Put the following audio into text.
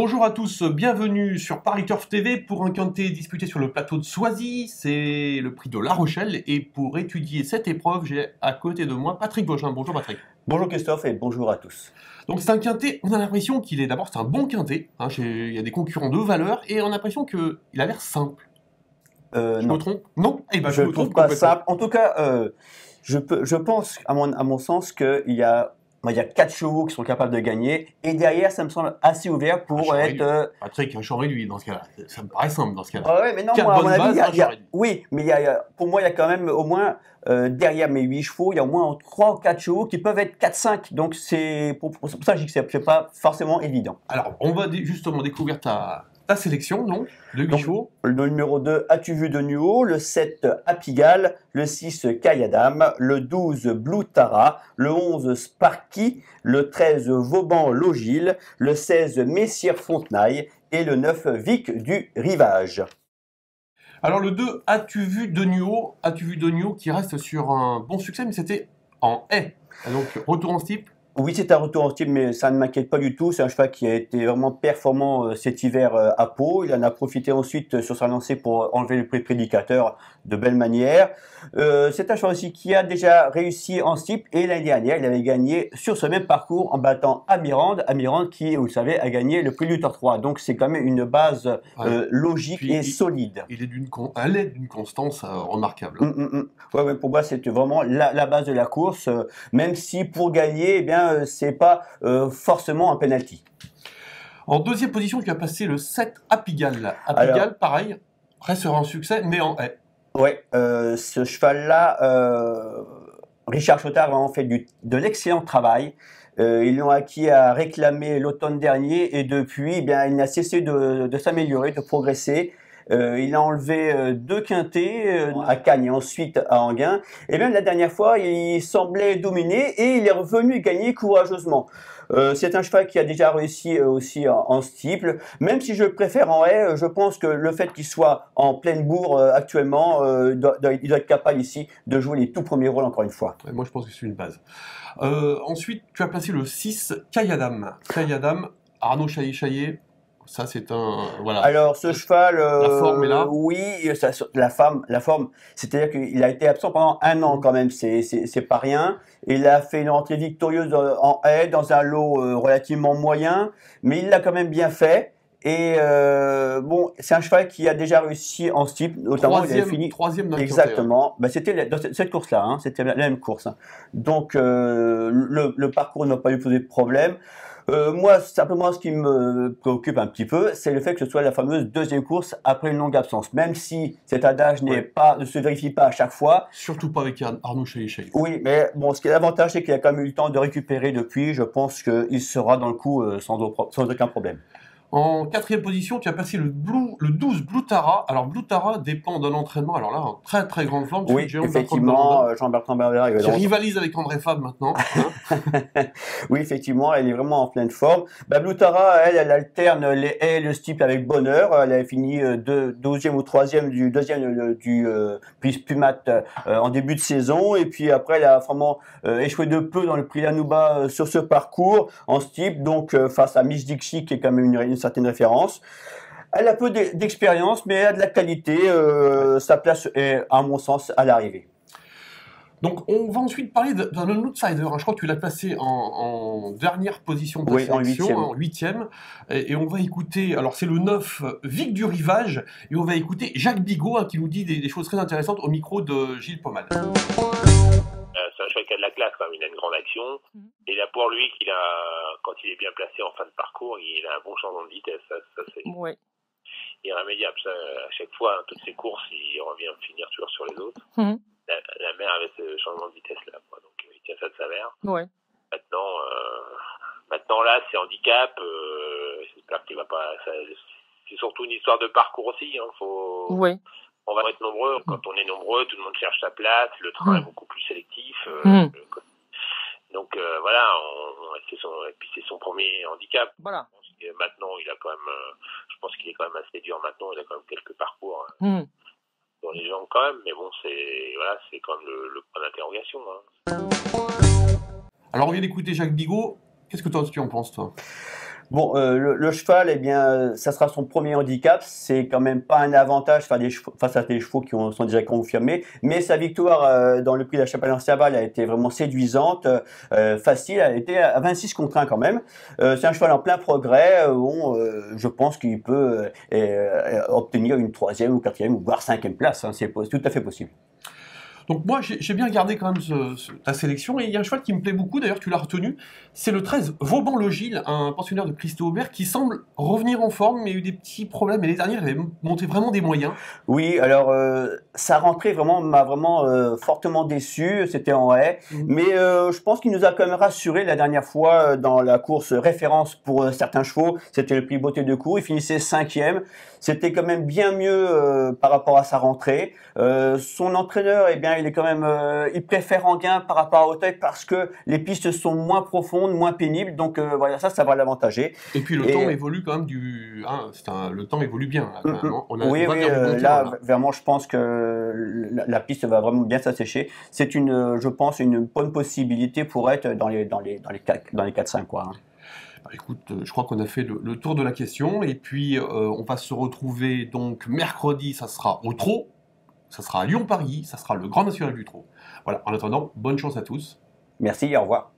Bonjour à tous, bienvenue sur Paris Turf TV pour un quintet disputé sur le plateau de Soisy. C'est le prix de La Rochelle et pour étudier cette épreuve, j'ai à côté de moi Patrick Beauchamp. Bonjour Patrick. Bonjour Christophe et bonjour à tous. Donc c'est un quintet, on a l'impression qu'il est d'abord c'est un bon quintet, hein, il y a des concurrents de valeur et on a l'impression qu'il a l'air simple. Je me trompe? Non? Eh ben, je ne trouve pas simple. En tout cas, je pense, à mon sens, qu'il y a 4 chevaux qui sont capables de gagner. Et derrière, ça me semble assez ouvert pour être... Patrick, un champ réduit dans ce cas-là. Ça me paraît simple dans ce cas-là. Ah ouais, mais non, moi, à mon avis, oui, mais pour moi, il y a quand même au moins, derrière mes 8 chevaux, il y a au moins 3 ou 4 chevaux qui peuvent être 4-5. Donc, c'est pour ça que je dis que ce n'est pas forcément évident. Alors, on va justement découvrir ta sélection, donc, de 8 chevaux. Le numéro 2, As-tu vu de Nuo, le 7, Apigal, le 6, Kayadam, le 12, Blue Tara, le 11, Sparky, le 13, Vauban Logil, le 16, Messire Fontenaille et le 9, Vic du Rivage. Alors le 2, As-tu vu de Nuo, qui reste sur un bon succès, mais c'était en haie. Donc, retour en steeple. Oui, c'est un retour en style, mais ça ne m'inquiète pas du tout. C'est un cheval qui a été vraiment performant cet hiver à Pau. Il en a profité ensuite sur sa lancée pour enlever le prédicateur de belle manière. C'est un cheval aussi qui a déjà réussi en steeple et l'année dernière, il avait gagné sur ce même parcours en battant Amirande. Amirande qui, vous le savez, a gagné le prix Luther 3. Donc c'est quand même une base logique et solide. Elle est d'une constance remarquable. Ouais, pour moi, c'était vraiment la base de la course. Même si pour gagner, eh bien, c'est pas forcément un penalty. En deuxième position, tu as passé le 7 Apigal. Apigal, pareil, reste sur un succès, mais en haie. Ouais, ce cheval-là, Richard Chottard a vraiment fait de l'excellent travail. Ils l'ont acquis à réclamer l'automne dernier et depuis, eh bien, il n'a cessé de s'améliorer, de progresser. Il a enlevé 2 quintets à Cagnes et ensuite à Enghien. Et même la dernière fois, il semblait dominer et il est revenu gagner courageusement. C'est un cheval qui a déjà réussi aussi en steeple. Même si je le préfère en haie, je pense que le fait qu'il soit en pleine bourre actuellement, il doit être capable ici de jouer les tout premiers rôles encore une fois. Ouais, moi, je pense que c'est une base. Ensuite, tu as placé le 6 Kayadam. Kayadam, Arnaud Chaillet. Ça, c'est un... Voilà. Alors, ce cheval... la forme est là. Oui, la forme, c'est-à-dire qu'il a été absent pendant 1 an quand même, c'est pas rien. Il a fait une rentrée victorieuse en haie, dans un lot relativement moyen, mais il l'a quand même bien fait. Et bon, c'est un cheval qui a déjà réussi en steeple, notamment il avait fini... Troisième dans le Exactement. Ben, c'était dans cette course-là, hein, c'était la même course. Hein. Donc, le parcours n'a pas eu posé de problème. Moi, simplement, ce qui me préoccupe un petit peu, c'est le fait que ce soit la fameuse deuxième course après une longue absence. Même si cet adage ne se vérifie pas à chaque fois. Surtout pas avec Arnaud Chaillet. Oui, mais bon, ce qui est l'avantage, c'est qu'il a quand même eu le temps de récupérer depuis. Je pense qu'il sera dans le coup sans aucun problème. En quatrième position, tu as passé le 12 Blue Tara. Alors, Blue Tara dépend d'un entraînement. Alors là, en très très grande forme. Oui, effectivement, Jean-Bertrand Bernard. Qui rivalise avec André Fabre maintenant. Hein. Oui, effectivement, elle est vraiment en pleine forme. Bah, Blue Tara, elle alterne les haies et le steeple avec bonheur. Elle a fini 12e ou 3e du deuxième du prix Pumat en début de saison. Et puis après, elle a vraiment échoué de peu dans le prix Lanouba sur ce parcours en steeple. Donc, face à Miss Dixie, qui est quand même une certaine référence. Elle a peu d'expérience, mais elle a de la qualité. Sa place est, à mon sens, à l'arrivée. Donc, on va ensuite parler d'un outsider. Je crois que tu l'as placé en dernière position de ta sélection, en 8e. Et on va écouter, alors c'est le 9, Vic du Rivage, et on va écouter Jacques Bigot, qui nous dit des choses très intéressantes au micro de Gilles Pommade. C'est un cheval qui a de la classe, quand même. Il a une grande action. Et là, pour lui, quand il est bien placé en fin de parcours, il a un bon changement de vitesse. Ça c'est irrémédiable. Ça, à chaque fois, toutes ses courses, il revient finir toujours sur les autres. La mère avait ce changement de vitesse-là. Donc, il tient ça de sa mère. Maintenant là, c'est handicap. J'espère qu'il va pas... C'est surtout une histoire de parcours aussi. Hein. On va être nombreux. Quand on est nombreux, tout le monde cherche sa place. Le train est beaucoup plus sélectif. Donc voilà, et puis c'est son premier handicap. Voilà. Maintenant, il a quand même, je pense qu'il est quand même assez dur maintenant. Il a quand même quelques parcours dans les jambes quand même. Mais bon, c'est quand même le point d'interrogation. Hein. Alors on vient d'écouter Jacques Bigot. Qu'est-ce que toi tu en penses, toi? Bon, le cheval, eh bien, ça sera son premier handicap. C'est quand même pas un avantage face à des chevaux qui sont déjà confirmés. Mais sa victoire dans le prix de la Chapelle-en-Serval a été vraiment séduisante, facile. Elle a été à 26-1 quand même. C'est un cheval en plein progrès. Je pense qu'il peut obtenir une 3e ou 4e ou voire 5e place. Hein, c'est tout à fait possible. Donc moi, j'ai bien gardé quand même ta sélection, et il y a un cheval qui me plaît beaucoup, d'ailleurs tu l'as retenu, c'est le 13, Vauban-le-Gilles, un pensionnaire de Christo Aubert qui semble revenir en forme, mais il y a eu des petits problèmes, et les derniers, il avait monté vraiment des moyens. Oui, alors sa rentrée m'a vraiment fortement déçu, c'était en haie, mais je pense qu'il nous a quand même rassuré la dernière fois dans la course référence pour certains chevaux, c'était le prix Beauté de Cour, il finissait 5e, c'était quand même bien mieux par rapport à sa rentrée. Son entraîneur, eh bien, il est quand même, il préfère Enghien par rapport à Auteuil parce que les pistes sont moins profondes, moins pénibles, donc voilà, ça va l'avantager. Et puis le temps évolue quand même le temps évolue bien. Là, quand même. Oui, vraiment, je pense que la piste va vraiment bien s'assécher. C'est je pense, une bonne possibilité pour être dans les 4-5 quoi. Écoute, je crois qu'on a fait le tour de la question, et puis on va se retrouver donc mercredi, ça sera au trot, ça sera à Lyon-Paris, ça sera le Grand National du trot. Voilà, en attendant, bonne chance à tous. Merci, au revoir.